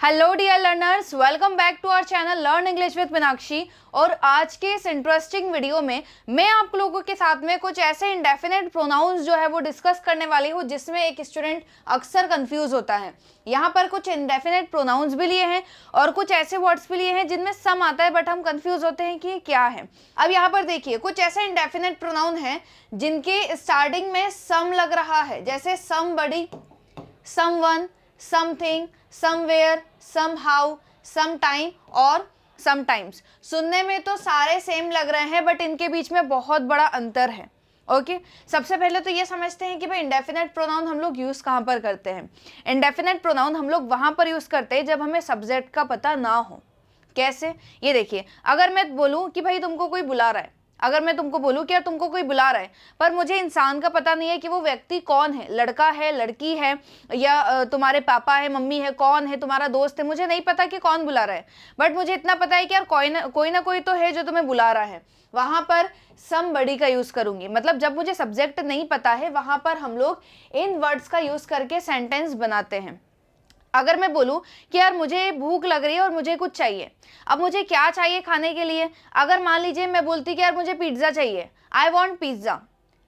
Hello dear learners, welcome back to our channel learn English with Meenakshi. और आज के इस इंटरेस्टिंग वीडियो में मैं आप लोगों के साथ में कुछ ऐसे इंडेफिनेट प्रोनाउंस जो है वो डिस्कस करने वाली हूँ जिसमें एक स्टूडेंट अक्सर कंफ्यूज होता है। यहाँ पर कुछ इंडेफिनेट प्रोनाउंस भी लिए हैं और कुछ ऐसे वर्ड्स भी लिए हैं जिनमें सम आता है बट हम कंफ्यूज होते हैं कि ये क्या है। अब यहाँ पर देखिए, कुछ ऐसे इंडेफिनेट प्रोनाउन हैं जिनके स्टार्टिंग में सम लग रहा है, जैसे somebody, someone, something, somewhere, somehow, sometime और समटाइम्स। सुनने में तो सारे सेम लग रहे हैं बट इनके बीच में बहुत बड़ा अंतर है। ओके, सबसे पहले तो ये समझते हैं कि भाई इंडेफिनेट प्रोनाउन हम लोग यूज़ कहाँ पर करते हैं। इंडेफिनेट प्रोनाउन हम लोग वहाँ पर यूज़ करते हैं जब हमें सब्जेक्ट का पता ना हो। कैसे, ये देखिए, अगर मैं बोलूँ कि भाई तुमको कोई बुला रहा है, अगर मैं तुमको बोलूँ कि यार तुमको कोई बुला रहा है पर मुझे इंसान का पता नहीं है कि वो व्यक्ति कौन है, लड़का है, लड़की है, या तुम्हारे पापा है, मम्मी है, कौन है, तुम्हारा दोस्त है, मुझे नहीं पता कि कौन बुला रहा है, बट मुझे इतना पता है कि यार कोई ना कोई तो है जो तुम्हें बुला रहा है। वहाँ पर समबडी का यूज़ करूँगी। मतलब जब मुझे सब्जेक्ट नहीं पता है वहाँ पर हम लोग इन वर्ड्स का यूज़ करके सेंटेंस बनाते हैं। अगर मैं बोलूँ कि यार मुझे भूख लग रही है और मुझे कुछ चाहिए, अब मुझे क्या चाहिए खाने के लिए। अगर मान लीजिए मैं बोलती कि यार मुझे पिज्ज़ा चाहिए, आई वॉन्ट पिज्ज़ा,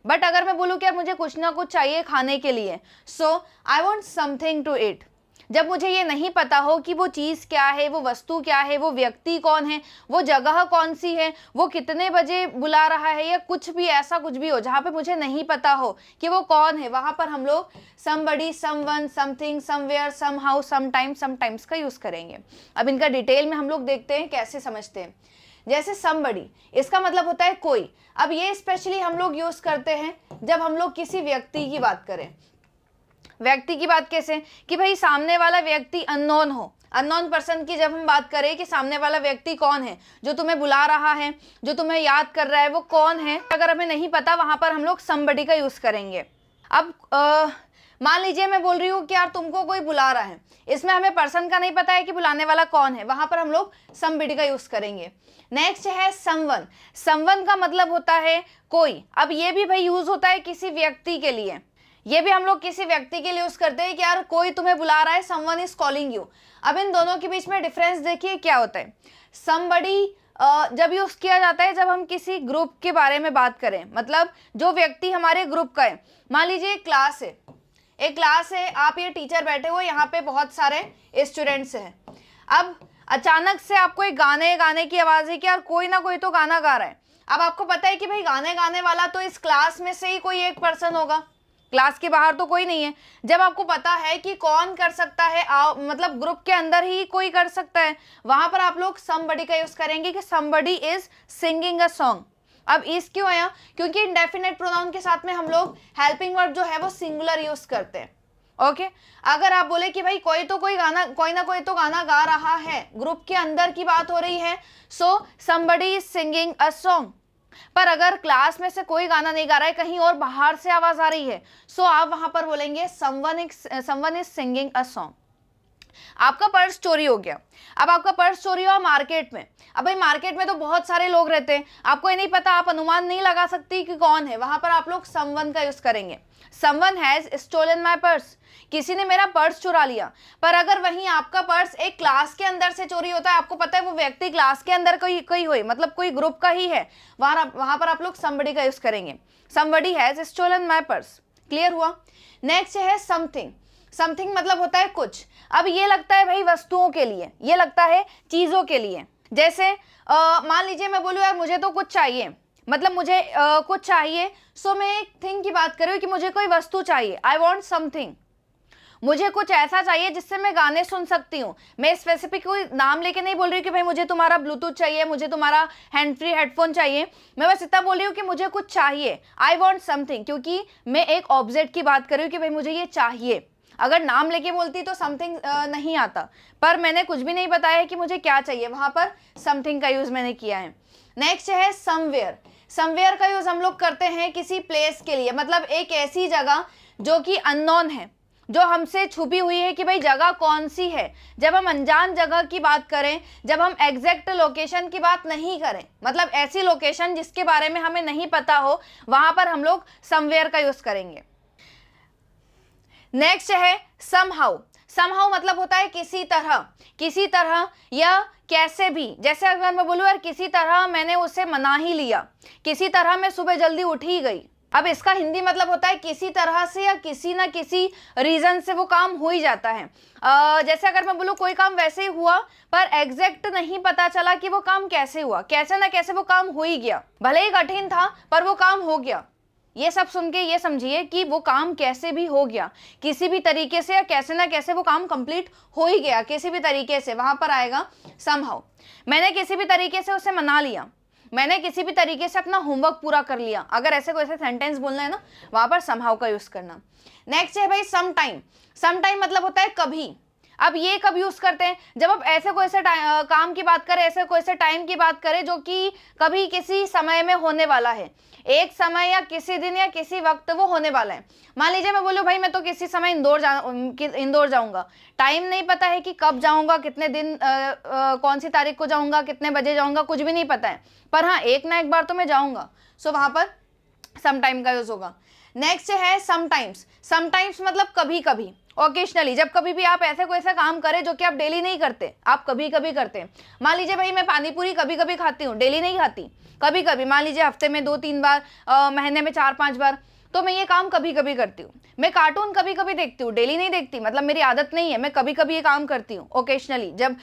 बट अगर मैं बोलूँ कि यार मुझे कुछ ना कुछ चाहिए खाने के लिए, so I want something to eat. जब मुझे ये नहीं पता हो कि वो चीज़ क्या है, वो वस्तु क्या है, वो व्यक्ति कौन है, वो जगह कौन सी है, वो कितने बजे बुला रहा है, या कुछ भी ऐसा कुछ भी हो जहाँ पे मुझे नहीं पता हो कि वो कौन है, वहाँ पर हम लोग somebody, someone, something, somewhere, somehow, sometime, sometimes का यूज़ करेंगे। अब इनका डिटेल में हम लोग देखते हैं कैसे समझते हैं। जैसे समबडी, इसका मतलब होता है कोई। अब ये स्पेशली हम लोग यूज़ करते हैं जब हम लोग किसी व्यक्ति की बात करें। व्यक्ति की बात कैसे, कि भाई सामने वाला व्यक्ति अननोन हो, अननोन पर्सन की जब हम बात करें कि सामने वाला व्यक्ति कौन है, जो तुम्हें बुला रहा है, जो तुम्हें याद कर रहा है, वो कौन है, अगर हमें नहीं पता वहां पर हम लोग समबडी का यूज करेंगे। अब मान लीजिए मैं बोल रही हूँ कि यार तुमको कोई बुला रहा है, इसमें हमें पर्सन का नहीं पता है कि बुलाने वाला कौन है, वहां पर हम लोग समबडी का यूज करेंगे। नेक्स्ट है समवन। समवन का मतलब होता है कोई। अब ये भी भाई यूज होता है किसी व्यक्ति के लिए, ये भी हम लोग किसी व्यक्ति के लिए यूज करते हैं कि यार कोई तुम्हें बुला रहा है, समवन इज कॉलिंग यू। अब इन दोनों के बीच में डिफरेंस देखिए क्या होता है। समबडी जब यूज किया जाता है जब हम किसी ग्रुप के बारे में बात करें, मतलब जो व्यक्ति हमारे ग्रुप का है। मान लीजिए एक क्लास है, एक क्लास है, आप ये टीचर बैठे हो, यहाँ पे बहुत सारे स्टूडेंट्स हैं। अब अचानक से आपको एक गाने की आवाज़ है कि यार कोई ना कोई तो गाना गा रहा है। अब आपको पता है कि भाई गाने गाने वाला तो इस क्लास में से ही कोई एक पर्सन होगा, क्लास के बाहर तो कोई नहीं है। जब आपको पता है कि कौन कर सकता है, मतलब ग्रुप के अंदर ही कोई कर सकता है, वहां पर आप लोग समबडी का यूज करेंगे कि somebody is singing a song. अब इस क्यों आया, क्योंकि इंडेफिनेट प्रोनाउन के साथ में हम लोग हेल्पिंग वर्ब जो है वो सिंगुलर यूज करते हैं। ओके, अगर आप बोले कि भाई कोई ना कोई तो गाना गा रहा है, ग्रुप के अंदर की बात हो रही है, so somebody is singing a song. पर अगर क्लास में से कोई गाना नहीं गा रहा है, कहीं और बाहर से आवाज आ रही है, सो आप वहां पर बोलेंगे someone is singing a song. आपका पर्स चोरी हो गया। अब आपका पर्स चोरी हुआ मार्केट में। अब भाई मार्केट में तो बहुत सारे लोग रहते हैं, आपको ये नहीं पता, आप अनुमान नहीं लगा सकती कि कौन है, वहां पर आप लोग समवन का यूज करेंगे। Someone has stolen my purse, किसी ने मेरा पर्स चुरा लिया। पर अगर वहीं आपका पर्स एक क्लास के अंदर से चोरी होता है, आपको पता है वो व्यक्ति क्लास के अंदर कोई हुई, मतलब कोई ग्रुप का ही है, वहां पर आप लोग समबडी का यूज करेंगे। Somebody has stolen my purse. Clear हुआ। नेक्स्ट है समथिंग। समथिंग मतलब होता है कुछ। अब ये लगता है भाई वस्तुओं के लिए, ये लगता है चीजों के लिए। जैसे मान लीजिए मैं बोलूँ यार मुझे तो कुछ चाहिए, मतलब मुझे कुछ चाहिए, सो मैं एक थिंग की बात कर रही हूँ कि मुझे कोई वस्तु चाहिए, आई वॉन्ट समथिंग। मुझे कुछ ऐसा चाहिए जिससे मैं गाने सुन सकती हूँ। मैं स्पेसिफिक कोई नाम लेके नहीं बोल रही हूँ कि भाई मुझे तुम्हारा ब्लूटूथ चाहिए, मुझे तुम्हारा हैंड फ्री हेडफोन चाहिए। मैं बस इतना बोल रही हूँ कि मुझे कुछ चाहिए, आई वॉन्ट समथिंग, क्योंकि मैं एक ऑब्जेक्ट की बात कर रही हूँ कि भाई मुझे ये चाहिए। अगर नाम लेके बोलती तो समथिंग नहीं आता, पर मैंने कुछ भी नहीं बताया है कि मुझे क्या चाहिए, वहां पर समथिंग का यूज मैंने किया है। नेक्स्ट है समवेयर। समवेयर का यूज हम लोग करते हैं किसी प्लेस के लिए, मतलब एक ऐसी जगह जो कि अननोन है, जो हमसे छुपी हुई है कि भाई जगह कौन सी है। जब हम अनजान जगह की बात करें, जब हम एग्जैक्ट लोकेशन की बात नहीं करें, मतलब ऐसी लोकेशन जिसके बारे में हमें नहीं पता हो, वहां पर हम लोग समवेयर का यूज करेंगे। नेक्स्ट है समहाउ। समहाउ मतलब होता है किसी तरह या कैसे भी। जैसे अगर मैं बोलूँ यार किसी तरह मैंने उसे मना ही लिया, किसी तरह मैं सुबह जल्दी उठ ही गई। अब इसका हिंदी मतलब होता है किसी तरह से या किसी ना किसी रीजन से वो काम हो ही जाता है। जैसे अगर मैं बोलूँ कोई काम वैसे ही हुआ पर एग्जैक्ट नहीं पता चला कि वो काम कैसे हुआ, कैसे ना कैसे वो काम हो ही गया, भले ही कठिन था पर वो काम हो गया। ये सब सुन के ये समझिए कि वो काम कैसे भी हो गया, किसी भी तरीके से या कैसे ना कैसे वो काम कंप्लीट हो ही गया, किसी भी तरीके से, वहां पर आएगा समहाउ। मैंने किसी भी तरीके से उसे मना लिया, मैंने किसी भी तरीके से अपना होमवर्क पूरा कर लिया। अगर ऐसे कोई ऐसे सेंटेंस बोलना है ना, वहां पर समहाउ का यूज करना। नेक्स्ट है भाई सम टाइम। सम टाइम मतलब होता है कभी। अब ये कब यूज करते हैं, जब आप ऐसे कोई से काम की बात करें, ऐसे कोई से टाइम की बात करें जो कि कभी किसी समय में होने वाला है, एक समय या किसी दिन या किसी वक्त वो होने वाला है। मान लीजिए मैं बोलूँ भाई मैं तो किसी समय इंदौर जाऊंगा, टाइम नहीं पता है कि कब जाऊंगा, कितने दिन कौन सी तारीख को जाऊंगा, कितने बजे जाऊंगा, कुछ भी नहीं पता है, पर हाँ एक ना एक बार तो मैं जाऊंगा। सो वहां पर सम टाइम का यूज होगा। नेक्स्ट है समटाइम्स। समटाइम्स मतलब कभी कभी, ओकेशनली, जब कभी भी आप ऐसे कोई ऐसा काम करें जो कि आप डेली नहीं करते, आप कभी कभी करते हैं। मान लीजिए भाई मैं पानी पूरी कभी कभी खाती हूँ, डेली नहीं खाती, कभी कभी, मान लीजिए हफ्ते में 2-3 बार, महीने में 4-5 बार, तो मैं ये काम कभी कभी करती हूँ। मैं कार्टून कभी कभी देखती हूँ, डेली नहीं देखती, मतलब मेरी आदत नहीं है, मैं कभी कभी ये काम करती हूँ ओकेशनली। जब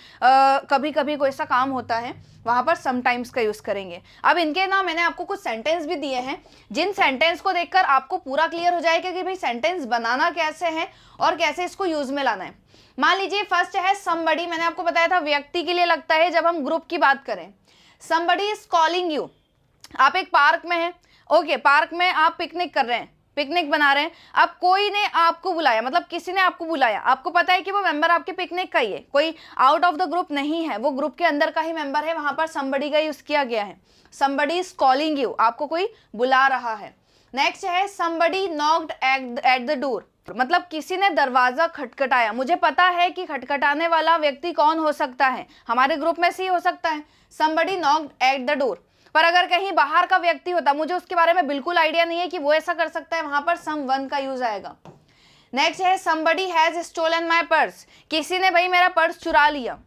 कभी कभी कोई सा काम होता है वहां पर समटाइम्स का यूज करेंगे। अब इनके ना मैंने आपको कुछ सेंटेंस भी दिए हैं, जिन सेंटेंस को देखकर आपको पूरा क्लियर हो जाएगा कि भाई सेंटेंस बनाना कैसे है और कैसे इसको यूज में लाना है। मान लीजिए फर्स्ट है समबडी। मैंने आपको बताया था व्यक्ति के लिए लगता है जब हम ग्रुप की बात करें। Somebody is calling you. आप एक पार्क में हैं, ओके, पार्क में आप पिकनिक कर रहे हैं, पिकनिक बना रहे हैं। अब कोई ने आपको बुलाया, मतलब किसी ने आपको बुलाया, आपको पता है कि वो मेंबर आपके पिकनिक का ही है, कोई आउट ऑफ द ग्रुप नहीं है, वो ग्रुप के अंदर का ही मेंबर है, वहां पर समबडी का यूज किया गया है। समबडी इज कॉलिंग यू, आपको कोई बुला रहा है। नेक्स्ट है somebody knocked eight the door. मतलब किसी ने दरवाजा खटखटाया। मुझे पता है कि खटखटाने वाला व्यक्ति कौन हो सकता है, हमारे ग्रुप में से ही हो सकता है। Somebody knocked eight the door. पर अगर कहीं बाहर का व्यक्ति होता, मुझे उसके बारे में बिल्कुल आइडिया नहीं है कि वो ऐसा कर सकता है, वहां पर समवन का यूज आएगा। नेक्स्ट है somebody has stolen my purse। किसी ने भाई मेरा पर्स चुरा लिया।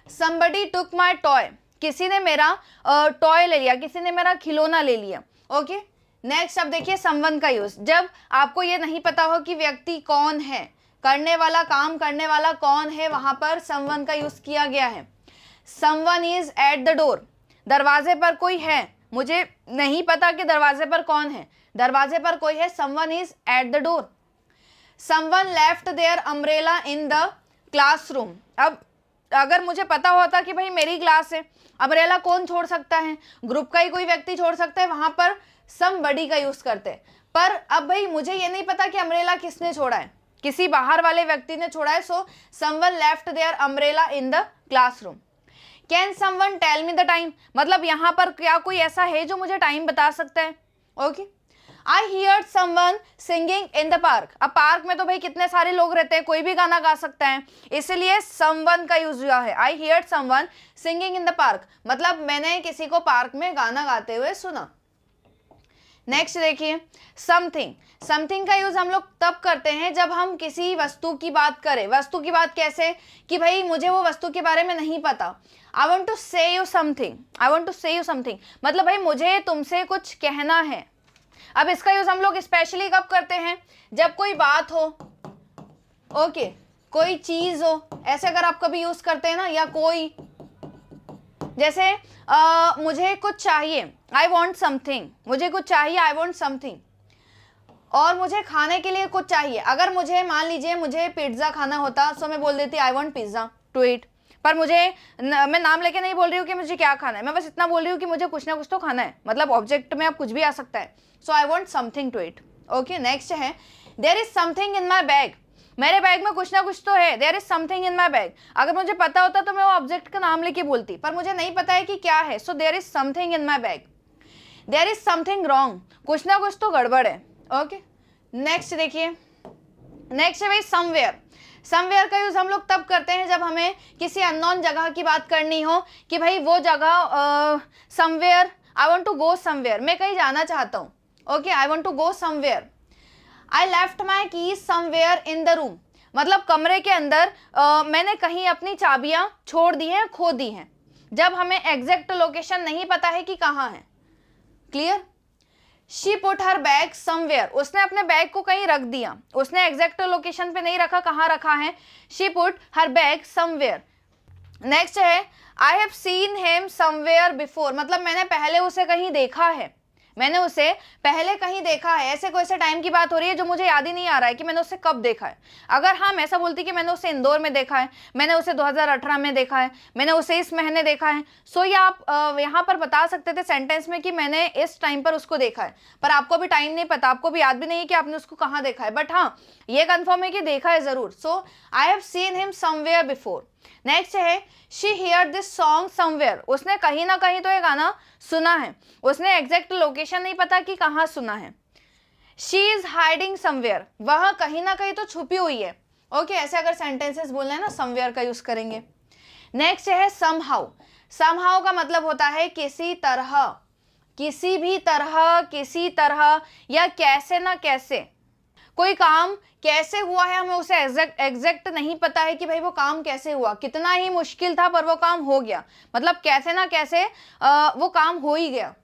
somebody took my toy। किसी ने मेरा टॉय ले लिया, किसी ने मेरा खिलौना ले लिया। ओके, नेक्स्ट अब देखिए समवन का यूज। जब आपको ये नहीं पता हो कि व्यक्ति कौन है, करने वाला, काम करने वाला कौन है, वहां पर समवन का यूज किया गया है। Someone is at the door. दरवाजे पर कोई है, मुझे नहीं पता कि दरवाजे पर कौन है, दरवाजे पर कोई है, someone is at the door. Someone left their umbrella in the classroom. अब अगर मुझे पता होता कि भाई मेरी क्लास है, अम्ब्रेला कौन छोड़ सकता है, ग्रुप का ही कोई व्यक्ति छोड़ सकता है, वहां पर समबडी का यूज करते हैं। पर अब भाई मुझे ये नहीं पता कि अम्ब्रेला किसने छोड़ा है, किसी बाहर वाले व्यक्ति ने छोड़ा है। So someone left their umbrella in the classroom. Can someone tell me the time. मतलब यहाँ पर क्या कोई ऐसा है जो मुझे टाइम बता सकता है। Okay, I heard someone singing in the park. अब पार्क में तो भाई कितने सारे लोग रहते हैं, कोई भी गाना गा सकता है, इसलिए समवन का यूज हुआ है। आई heard someone singing in the park, मतलब मैंने किसी को पार्क में गाना गाते हुए सुना। नेक्स्ट देखिए समथिंग। समथिंग का यूज हम लोग तब करते हैं जब हम किसी वस्तु की बात करें। वस्तु की बात कैसे, कि भाई मुझे वो वस्तु के बारे में नहीं पता, I want to say you something, I want to say you something, मतलब भाई मुझे तुमसे कुछ कहना है। अब इसका यूज हम लोग स्पेशली कब करते हैं, जब कोई बात हो, ओके, कोई चीज हो, ऐसे अगर आप कभी यूज करते हैं ना, या कोई, जैसे मुझे कुछ चाहिए, आई वॉन्ट समथिंग, मुझे कुछ चाहिए, आई वॉन्ट समथिंग, और मुझे खाने के लिए कुछ चाहिए। अगर मुझे मान लीजिए मुझे पिज्ज़ा खाना होता, सो मैं बोल देती I want pizza to eat, पर मैं नाम लेके नहीं बोल रही हूँ कि मुझे क्या खाना है, मैं बस इतना बोल रही हूँ कि मुझे कुछ ना कुछ तो खाना है, मतलब ऑब्जेक्ट में अब कुछ भी आ सकता है। So I want something to eat. Okay, next है there is something in my bag. मेरे बैग में कुछ ना कुछ तो है, there is something in my bag. अगर मुझे पता होता तो मैं वो ऑब्जेक्ट का नाम लेके बोलती, पर मुझे नहीं पता है कि क्या है। So there is something in my bag. There is something wrong, कुछ ना कुछ तो गड़बड़ है। ओके, नेक्स्ट देखिए, नेक्स्ट है भाई समवेयर। समवेयर का यूज हम लोग तब करते हैं जब हमें किसी अननोन जगह की बात करनी हो, कि भाई वो जगह somewhere, I want to go somewhere, मैं कहीं जाना चाहता हूँ। Okay, I want to go somewhere. I left my keys somewhere in the room, मतलब कमरे के अंदर मैंने कहीं अपनी चाबियां छोड़ दी हैं, खो दी हैं, जब हमें एग्जैक्ट लोकेशन नहीं पता है कि कहाँ है। Clear? She put her bag somewhere, उसने अपने बैग को कहीं रख दिया, उसने एग्जैक्ट लोकेशन पे नहीं रखा, कहाँ रखा है, she put her bag somewhere. Next है I have seen him somewhere before, मतलब मैंने पहले उसे कहीं देखा है, मैंने उसे पहले कहीं देखा है। ऐसे कोई से टाइम की बात हो रही है जो मुझे याद ही नहीं आ रहा है कि मैंने उसे कब देखा है। अगर हाँ मैं ऐसा बोलती कि मैंने उसे इंदौर में देखा है, मैंने उसे 2018 में देखा है, मैंने उसे इस महीने देखा है, सो ये आप यहाँ पर बता सकते थे सेंटेंस में कि मैंने इस टाइम पर उसको देखा है, पर आपको भी टाइम नहीं पता, आपको भी याद भी नहीं है कि आपने उसको कहाँ देखा है, बट हाँ ये कन्फर्म है कि देखा है जरूर। So I have seen him somewhere before. Next है she hear this song somewhere, उसने कहीं ना कहीं तो ये गाना सुना है, उसने एग्जैक्ट लोकेशन नहीं पता कि कहाँ सुना है। शी इज हाइडिंग समवेयर, वह कहीं ना कहीं तो छुपी हुई है। ओके, ऐसे अगर सेंटेंसेस बोलना है ना समवेयर का यूज करेंगे। नेक्स्ट है समहाउ, समहाउ का मतलब होता है किसी तरह, किसी भी तरह, किसी तरह या कैसे ना कैसे। कोई काम कैसे हुआ है हमें उसे एग्जैक्ट नहीं पता है कि भाई वो काम कैसे हुआ, कितना ही मुश्किल था पर वो काम हो गया, मतलब कैसे ना कैसे वो काम हो ही गया।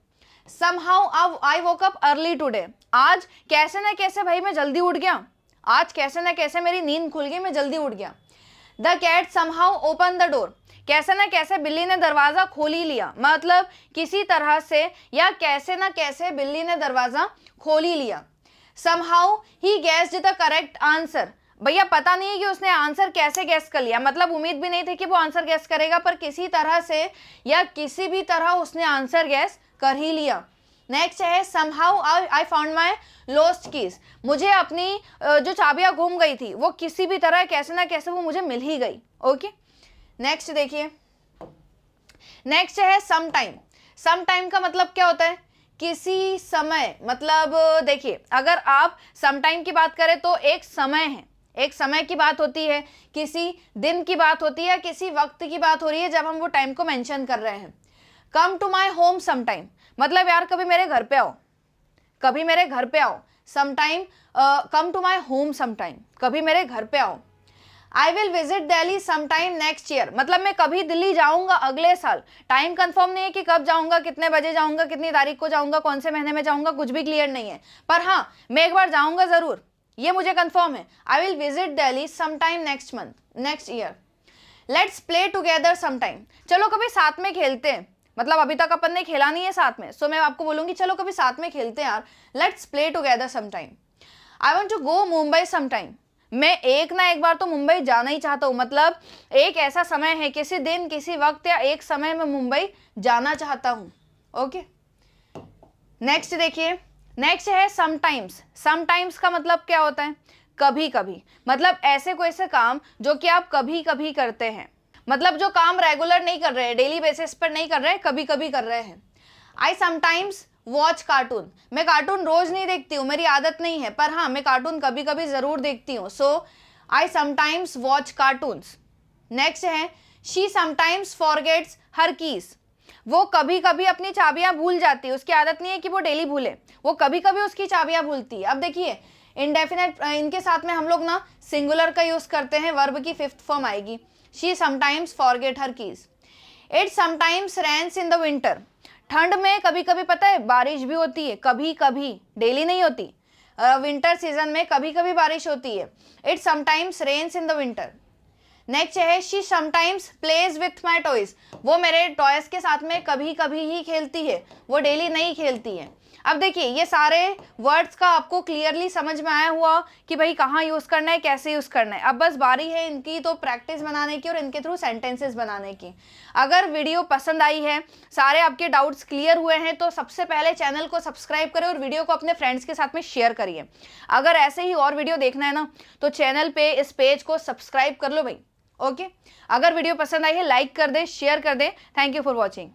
somehow I woke up early today, आज कैसे ना कैसे भाई मैं जल्दी उठ गया, आज कैसे ना कैसे मेरी नींद खुल गई, मैं जल्दी उठ गया। The cat somehow opened the door, कैसे ना कैसे बिल्ली ने दरवाजा खोल ही लिया, मतलब किसी तरह से या कैसे ना कैसे बिल्ली ने दरवाजा खोल ही लिया। somehow he guessed the correct answer, भैया पता नहीं है कि उसने आंसर कैसे गैस कर लिया, मतलब उम्मीद भी नहीं थी कि वो आंसर गैस करेगा, पर किसी तरह से या किसी भी तरह उसने आंसर गैस कर ही लिया। नेक्स्ट है somehow I found my lost keys, मुझे अपनी जो चाबियां गुम गई थी वो किसी भी तरह कैसे ना कैसे वो मुझे मिल ही गई। ओके, नेक्स्ट देखिए, नेक्स्ट है sometime, sometime का मतलब क्या होता है, किसी समय, मतलब देखिए अगर आप समटाइम की बात करें तो एक समय है, एक समय की बात होती है, किसी दिन की बात होती है, किसी वक्त की बात हो रही है जब हम वो टाइम को मेंशन कर रहे हैं। Come to my home sometime, मतलब यार कभी मेरे घर पे आओ, कभी मेरे घर पे आओ। Sometime come to my home sometime, कभी मेरे घर पे आओ। I will visit Delhi sometime next year, मतलब मैं कभी दिल्ली जाऊंगा अगले साल, टाइम कंफर्म नहीं है कि कब जाऊंगा, कितने बजे जाऊंगा, कितनी तारीख को जाऊंगा, कौन से महीने में जाऊंगा, कुछ भी क्लियर नहीं है, पर हाँ मैं एक बार जाऊंगा जरूर, ये मुझे कंफर्म है। आई will visit Delhi sometime next month, next year. Let's play together sometime, चलो कभी साथ में खेलते हैं, मतलब अभी तक अपन ने खेला नहीं है साथ में, सो मैं आपको बोलूंगी चलो कभी साथ में खेलते हैं यार, let's play together sometime. I want to go Mumbai sometime, मैं एक ना एक बार तो मुंबई जाना ही चाहता हूँ, मतलब एक ऐसा समय है, किसी दिन, किसी वक्त या एक समय में मुंबई जाना चाहता हूँ। ओके, नेक्स्ट देखिए, नेक्स्ट है समटाइम्स, समटाइम्स का मतलब क्या होता है, कभी कभी, मतलब ऐसे कोई से काम जो कि आप कभी कभी करते हैं, मतलब जो काम रेगुलर नहीं कर रहे हैं, डेली बेसिस पर नहीं कर रहे हैं, कभी कभी कर रहे हैं। आई समटाइम्स वॉच कार्टून, मैं कार्टून रोज नहीं देखती हूँ, मेरी आदत नहीं है, पर हाँ मैं कार्टून कभी कभी जरूर देखती हूँ, so I sometimes watch cartoons. Next है she sometimes forgets her keys, वो कभी कभी अपनी चाबियां भूल जाती है, उसकी आदत नहीं है कि वो डेली भूले, वो कभी कभी उसकी चाबियां भूलती है। अब देखिए इंडेफिनेट, इनके साथ में हम लोग ना सिंगुलर का यूज करते हैं, वर्ब की फिफ्थ फॉर्म आएगी, she sometimes forget her keys. It sometimes rains in the winter, ठंड में कभी कभी पता है बारिश भी होती है, कभी कभी, डेली नहीं होती, विंटर सीजन में कभी कभी बारिश होती है। It sometimes rains in the winter. Next है she sometimes plays with my toys, वो मेरे टॉयज के साथ में कभी कभी ही खेलती है, वो डेली नहीं खेलती है। अब देखिए ये सारे वर्ड्स का आपको क्लियरली समझ में आया हुआ कि भाई कहाँ यूज़ करना है, कैसे यूज़ करना है। अब बस बारी है इनकी तो प्रैक्टिस बनाने की और इनके थ्रू सेंटेंसेस बनाने की। अगर वीडियो पसंद आई है, सारे आपके डाउट्स क्लियर हुए हैं, तो सबसे पहले चैनल को सब्सक्राइब करें और वीडियो को अपने फ्रेंड्स के साथ में शेयर करिए। अगर ऐसे ही और वीडियो देखना है ना तो चैनल पे इस पेज को सब्सक्राइब कर लो भाई। ओके, अगर वीडियो पसंद आई है लाइक कर दे, शेयर कर दे। Thank you for watching.